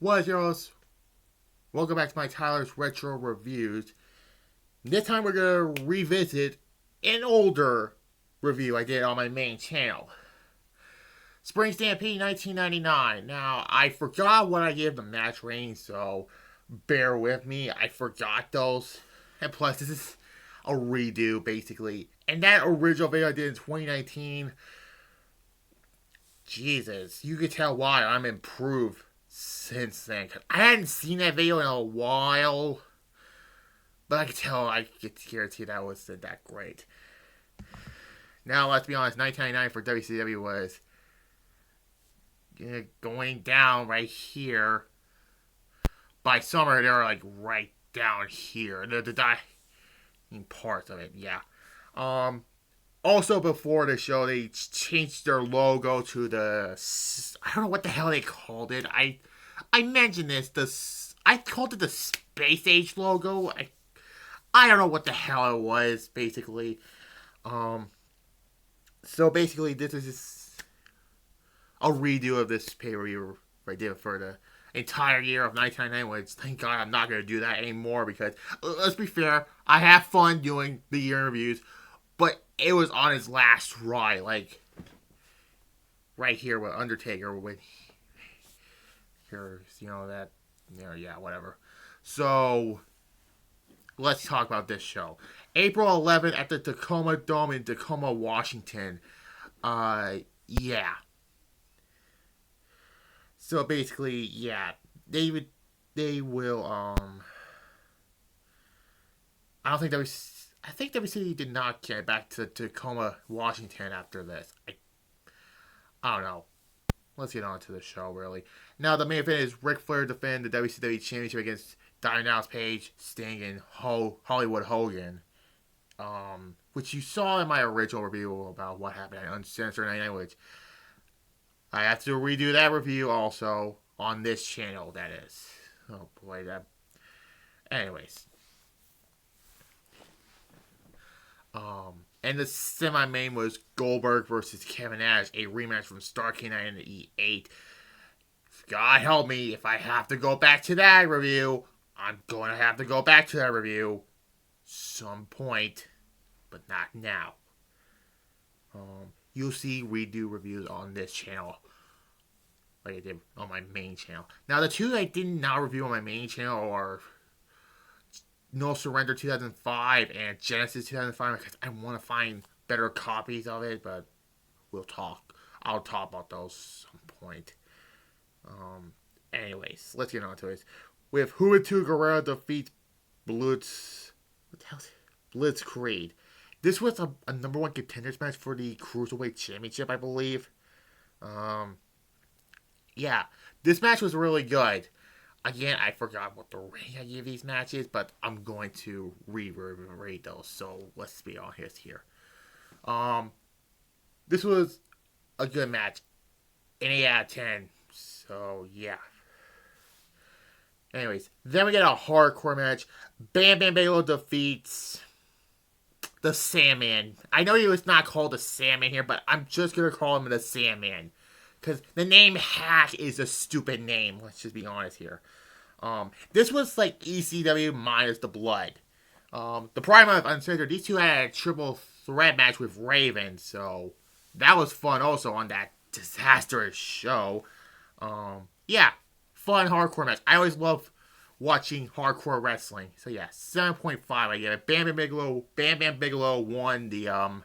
What is yours? Welcome back to my Tyler's Retro Reviews. This time we're going to revisit an older review I did on my main channel. Spring Stampede 1999. Now, I forgot what I gave the match rating, so bear with me. I forgot those. And plus, this is a redo, basically. And that original video I did in 2019, Jesus, you could tell why I'm improved since then. I hadn't seen that video in a while, but I could guarantee that wasn't that great. Now, let's be honest, 1999 for WCW was going down right here. By summer, they were like right down here. The dying parts of it, yeah. Also, before the show, they changed their logo to the... I don't know what the hell they called it. I mentioned this. I called it the Space Age logo. I don't know what the hell it was, basically. So, basically, this is just a redo of this pay-per-view I did for the entire year of 1999, which, thank God, I'm not going to do that anymore, because, let's be fair, I have fun doing the year reviews, but it was on his last ride, like, right here with Undertaker, with, here, yeah, whatever. So, let's talk about this show. April 11th at the Tacoma Dome in Tacoma, Washington. Yeah. So, basically, yeah, they will, I think WCW did not get back to Tacoma, Washington after this. I don't know. Let's get on to the show, really. Now, the main event is Ric Flair defending the WCW Championship against Dynamite Page, Sting, and Hollywood Hogan. Which you saw in my original review about what happened on Uncensored 99, which I have to redo that review also on this channel, that is. Oh, boy, that... Anyways. And the semi-main was Goldberg versus Kevin Nash, a rematch from Starrcade 98. God help me, if I have to go back to that review, I'm going to have to go back to that review some point, but not now. You'll see redo reviews on this channel, like I did on my main channel. Now, the two I did not review on my main channel are No Surrender 2005 and Genesis 2005, because I want to find better copies of it, but I'll talk about those some point. Anyways, let's get on to it. With Juventud Guerrero defeats Blitzkrieg. This was a number one contenders match for the Cruiserweight Championship, I believe. Yeah, this match was really good. Again, I forgot what the rating I gave these matches, but I'm going to re-rate those, so let's be honest here. This was a good match. An 8 out of 10. So, yeah. Anyways, then we get a hardcore match. Bam Bam Bigelow defeats the Sandman. I know he was not called the Sandman here, but I'm just going to call him the Sandman. Because the name Hack is a stupid name. Let's just be honest here. This was like ECW minus the blood. The Prime of Uncensored, these two had a triple threat match with Raven. So that was fun also on that disastrous show. Yeah, fun hardcore match. I always love watching hardcore wrestling. So yeah, 7.5 I give it. Bam Bam Bigelow won the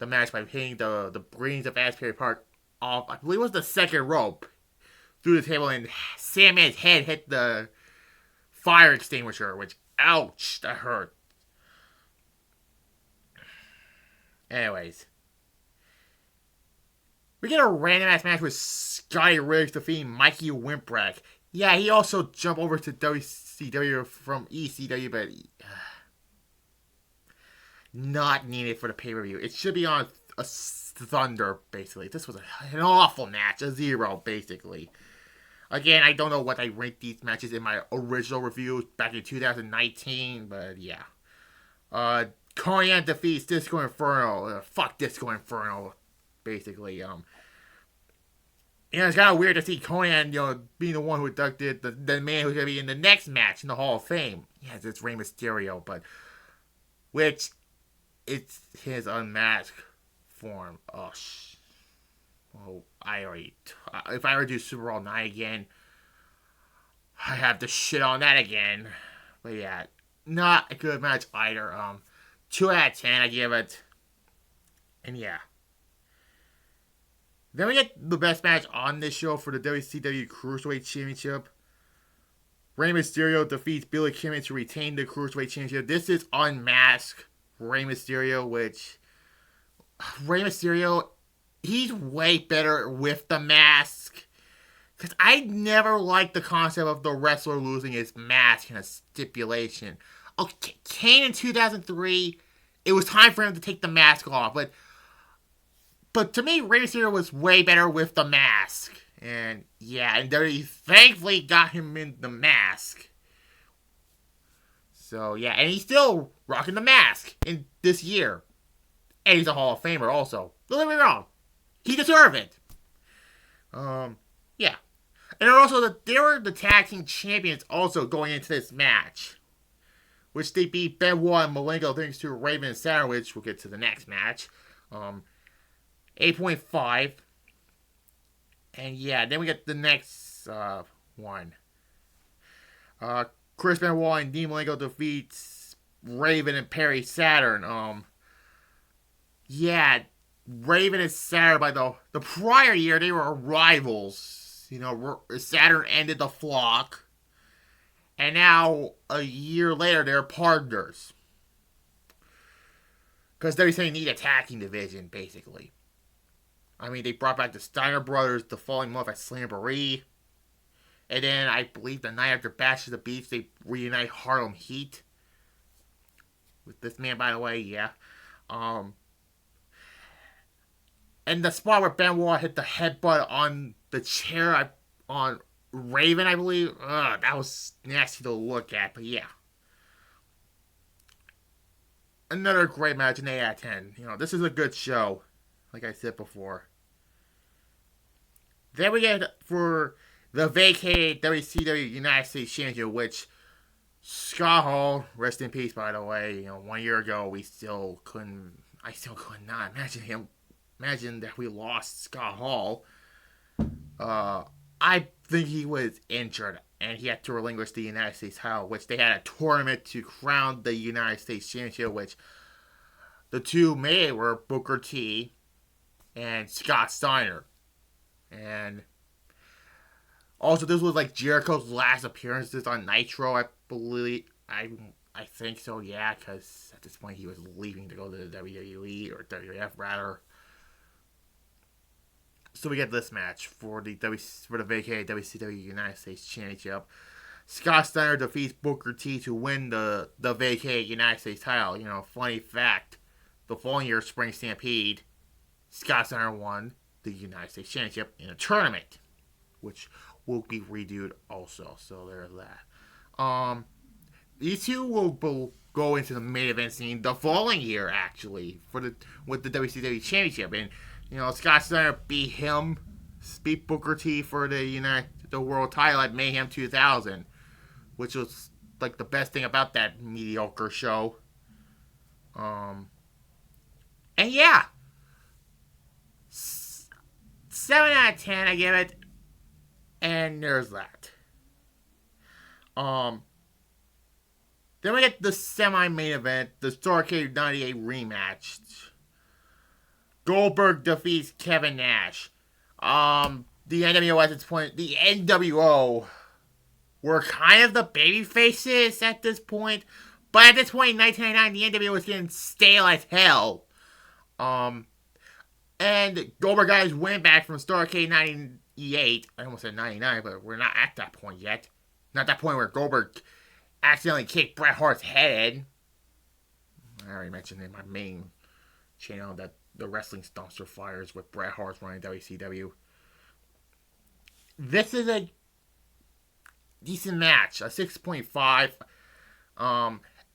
match by hitting the brains of Asbury Park off, I believe it was the second rope, through the table, and Sandman's head hit the fire extinguisher, which, ouch, that hurt. Anyways, we get a random ass match with Scotty Riggs defeating Mikey Whipwreck. Yeah, he also jumped over to WCW from ECW, but not needed for the pay-per-view. It should be on a Thunder, basically. This was an awful match. A 0, basically. Again, I don't know what I ranked these matches in my original review back in 2019, but yeah. Konnan defeats Disco Inferno. Fuck Disco Inferno, basically. It's kind of weird to see Conan, being the one who inducted the man who's going to be in the next match in the Hall of Fame. Yes, it's Rey Mysterio, but which it's his unmasked form. If I ever do Super Bowl 9 again, I have to shit on that again. But yeah, not a good match either. 2 out of 10, I give it. And yeah. Then we get the best match on this show for the WCW Cruiserweight Championship. Rey Mysterio defeats Billy Kidman to retain the Cruiserweight Championship. This is unmasked Rey Mysterio, which Rey Mysterio, he's way better with the mask. Because I never liked the concept of the wrestler losing his mask in a stipulation. Okay, Kane in 2003, it was time for him to take the mask off. But to me, Rey Mysterio was way better with the mask. And yeah, and WWE thankfully got him in the mask. So yeah, and he's still rocking the mask in this year. And he's a Hall of Famer also. Don't get me wrong. He deserved it. Yeah. And also, they were the tag team champions also going into this match. Which they beat Benoit and Malenko thanks to Raven and Saturn, which we'll get to the next match. 8.5. And yeah, then we get the next one. Chris Benoit and Dean Malenko defeats Raven and Perry Saturn. Yeah, Raven and Saturn, by the prior year, they were rivals. Saturn ended the flock. And now, a year later, they're partners. Because they're saying they need a attacking division, basically. I mean, they brought back the Steiner brothers the following month at Slamboree. And then, I believe, the night after Bash of the Beach, they reunite Harlem Heat. With this man, by the way, yeah. And the spot where Benoit hit the headbutt on the chair on Raven, I believe. That was nasty to look at, but yeah. Another great match, an 8 out of 10. This is a good show, like I said before. Then we get for the vacated WCW United States Championship, which Scott Hall, rest in peace, by the way. 1 year ago, I still could not imagine that we lost Scott Hall. I think he was injured, and he had to relinquish the United States title, which they had a tournament to crown the United States Championship, which the two made were Booker T and Scott Steiner. And also, this was like Jericho's last appearances on Nitro, I believe. I think so, yeah, because at this point he was leaving to go to the WWE, or WWF rather. So we get this match for the vacated WCW United States Championship. Scott Steiner defeats Booker T to win the vacated United States title. Funny fact, the following year, Spring Stampede, Scott Steiner won the United States Championship in a tournament, which will be redoed also. So there's that. These two will go into the main event scene the following year, actually, with the WCW Championship. And Scott Steiner beat Booker T for the world title at Mayhem 2000, which was like the best thing about that mediocre show. And yeah, 7 out of 10 I give it, and there's that. Then we get the semi-main event, the Starrcade 98 rematch. Goldberg defeats Kevin Nash. The NWO at this point, the NWO were kind of the baby faces at this point. But at this point in 1999, the NWO was getting stale as hell. And Goldberg got his win back from Starrcade 98. I almost said 99, but we're not at that point yet. Not that point where Goldberg accidentally kicked Bret Hart's head. I already mentioned in my main channel that the Wrestling Dumpster Fires with Bret Hart running WCW. This is a decent match, a 6.5.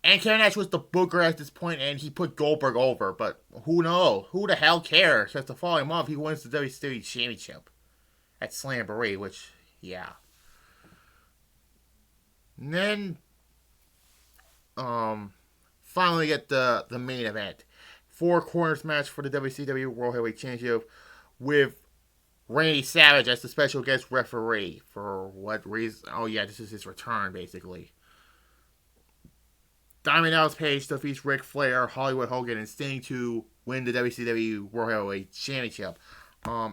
And Kevin Nash was the booker at this point, and he put Goldberg over. But who knows? Who the hell cares? Because the following month, he wins the WCW Championship at Slamboree, which, yeah. And then, finally get the main event. 4 corners match for the WCW World Heavyweight Championship with Randy Savage as the special guest referee. For what reason? Oh, yeah, this is his return, basically. Diamond Dallas Page defeats Ric Flair, Hollywood Hogan, and Sting to win the WCW World Heavyweight Championship.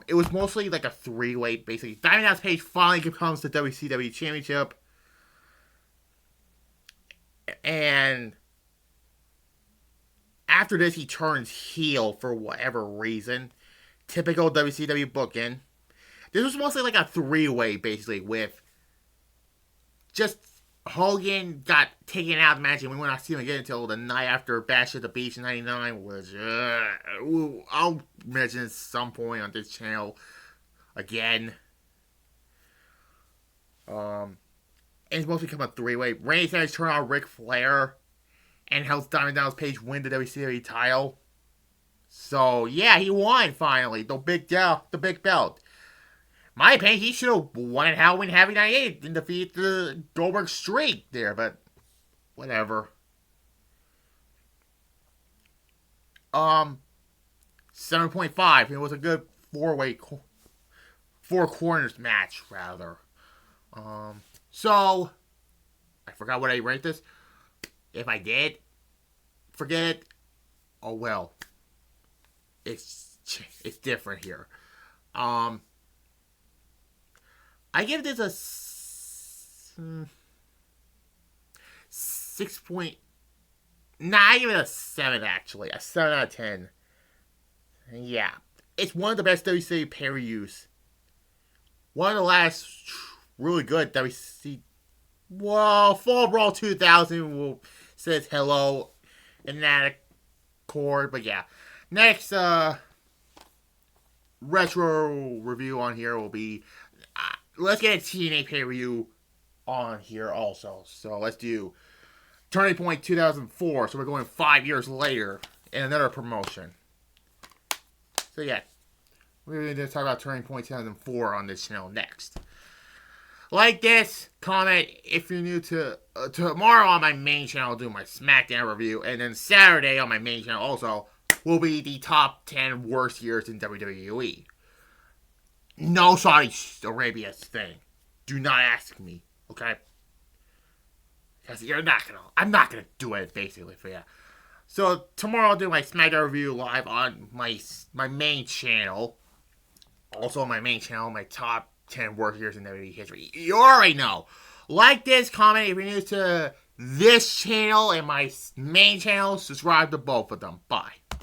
It was mostly like a 3-way, basically. Diamond Dallas Page finally becomes the WCW Championship. And after this, he turns heel for whatever reason. Typical WCW booking. This was mostly like a 3-way, basically, with just Hogan got taken out of the match, and we will not see him again until the night after Bash at the Beach in '99, which I'll mention at some point on this channel again. And it's mostly become a 3-way. Randy Savage turned on Ric Flair and helps Diamond Dallas Page win the WCW title. So yeah, he won finally the big belt. My opinion, he should have won at Halloween Heavy 98 and defeat the Goldberg streak there, but whatever. 7.5. It was a good 4 corners match, rather. So I forgot what I ranked this. If I did, forget it. Oh well. It's different here. I give this a 6 point. Nah, I give it a 7 actually. A 7 out of 10. Yeah. It's one of the best WCW pay-per-views. One of the last really good WCW. Well, Fall Brawl 2000 says hello in that accord. But yeah. Next retro review on here will be. Let's get a TNA pay-per-view on here also. So let's do Turning Point 2004. So we're going 5 years later in another promotion. So yeah, we're going to talk about Turning Point 2004 on this channel next. Like this, comment if you're new to tomorrow on my main channel. I'll do my SmackDown review, and then Saturday on my main channel also will be the top 10 worst years in WWE. No Saudi Arabia thing. Do not ask me, okay? Because I'm not gonna do it, basically, for you. So, tomorrow I'll do my SmackDown review live on my main channel. Also on my main channel, my top 10 worst years in WWE history. You already know. Like this, comment if you're new to this channel and my main channel. Subscribe to both of them. Bye.